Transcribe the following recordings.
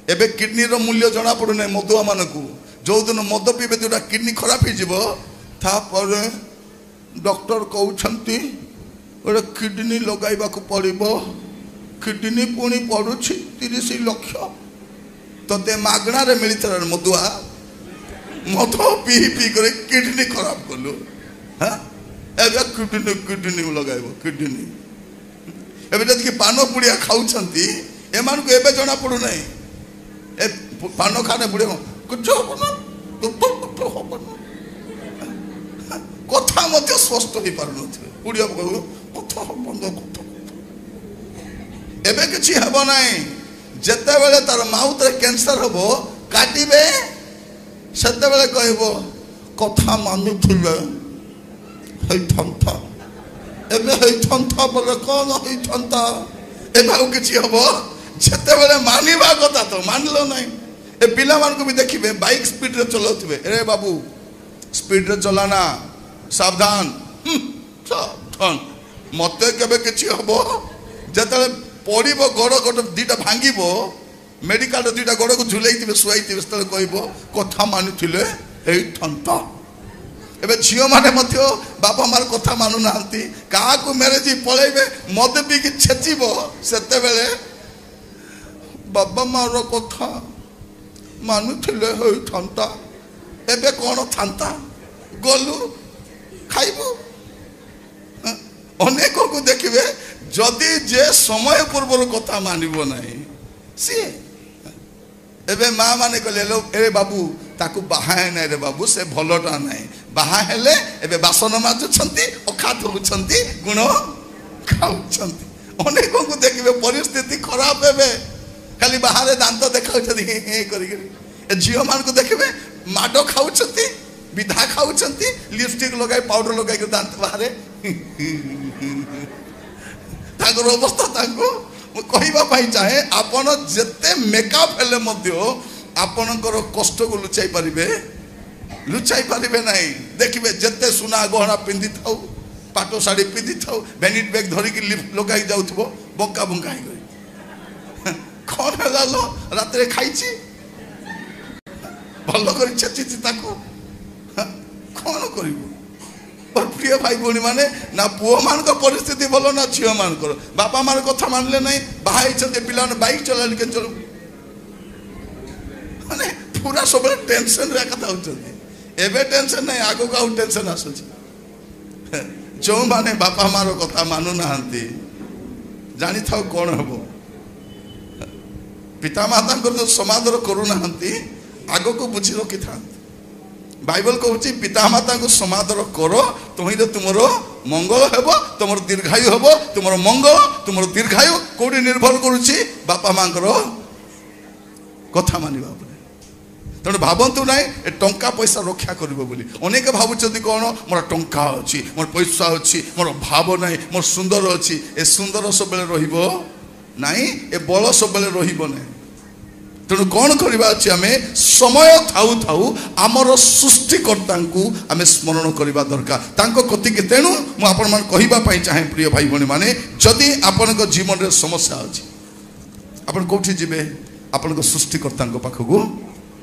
एबे किडनी रो मूल्य जना पड़ुने मदुआ मानकू जो दिन मद पीबे जोटा किडनी खराब हो तापर डॉक्टर कहउछंती गोटे किडनी लगाइबा को पड़िबो किडनी पुणी पड़ुछि 30 लाख तते मागणा रे मिलिथर मदुआ मद पी पी करे किडनी खराब कलु हां एबे किडनी लगाइबो किडनी एबे जदि पान पुड़िया खाउछंती एमान को एबे जना पड़ु नै ए पान खाने बुढ़े कुछ हबना तो हबना कथा मध्य स्पष्ट हो पार नथिले बुढ़िया कहू कथा हबना कथा एबे किछि हबो नै जते बेले तार माउथ रे कैंसर हबो काटिबे सते बेले कहबो कथा मानुथिले हे थंथा एबे हे थंथा बोले कोन हे थंथा एबे au किछि हबो जते बेले मानिबा कथा तो मानलो नै ए पिला मान को भी देखिबे बाइक स्पीड रे चलाउथिबे अरे बाबू स्पीड रे चलाना सावधान सावधान मते केबे किछि हबो जते पड़िबो गोड़ गोड़ दीटा भांगिबो मेडिकल रे दीटा गोड़ को झुलैथिबे सुआइथिबे तले कहबो कथा मानुथिले एई थंता एबे झियो माने मथो बापा मार कथा मानु नांती का को मैरिज पळैबे मद पी कि छेचिबो सेते बेले बाबा मार कथा मानुथिले हे थंता एबे कोन थांता गलु खाइबो अनेक को देखिबे जदि जे समय पूर्व कथा मानिबो नाही सी एबे माँ माने कहले लो ए बाबू ताकू बाहाए नै रे बाबू से भलोटा नाही बाहा हेले एबे बासन माजुछंती अखा धुछंती गुण खाउछंती अनेक को देखिबे परिस्थिति खराब हेबे खाली बाहर दांत देखाउछंती हे करी ए झियो मान को देखिबे माडो खाउछंती विधा खाउछंती लिपस्टिक लगाई पाउडर लगाई के दांत बाहर तागर अवस्था ताको कहवा चाहे आपण जेते मेकअप हेले मध्य आपणकर कष्ट को लुचाई पारिबे नहीं देखिबे जेते सुना गहना पिंधि थाउ पाटो साड़ी पिंधि थाउ बेनिट बैग धरी की लिप लगाई जाउथबो बंका बंका ही गई कोन हला लो रात रे खाइची भलो करी छचिची ताको कोन करिवो और प्रिय भाई भौणी माने ना पुओ मान को परिस्थिति भलो ना झियो मान को बापा मार कथा मानले नहीं बाहाई छते पिला बाइक चलाल के चलो माने पूरा सब टेंशन रे कथा होचती एबे टेंशन नहीं आगो का टेंशन आसुची जो माने बापा मार कथा मानु नाहंती जानि थाओ कोन हबो पिता माता को जो समादर करू नाहंती आगो को बुझी रखि था बाइबल कहूँ पिता माता को समादर करो तुम तुमर मंगल हेब तुम दीर्घायु हेब तुम मंगल तुम दीर्घायु कौटी निर्भर करुच्ची बापा माँ कथा मानिबा तेणु भावतु ना टंका पैसा रक्षा करिबो बोली अनेक भावुचंती कौन मोर टंका अच्छी मोर पैसा अच्छी मोर भाव ना मोर सुंदर अच्छी ए सुंदर सब बेले रहिबो नाही ए बल सब बेले रहिबो नाही तेणु कौन करवा अच्छे आम समय थाऊ थाऊ आमर सृष्टिकर्ता को आम स्मरण करवा दरकार कति के तेणु मुझे चाहे प्रिय भाई भौणी मैंने जदि आपण जीवन में समस्या अच्छी आप कौटी जीवे आपण सृष्टिकर्ता पाखक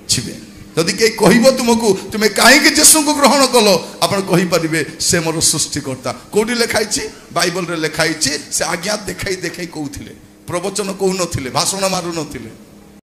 जीवे जदि कहीं कह तुमको तुम्हें कहीं जेसु को ग्रहण कल आप पारे से मोर सृष्टिकर्ता कौटी लिखाई बाइबल रे लिखाई से आज्ञा देखाई देखाई कहते प्रवचन कहू न भाषण मारू न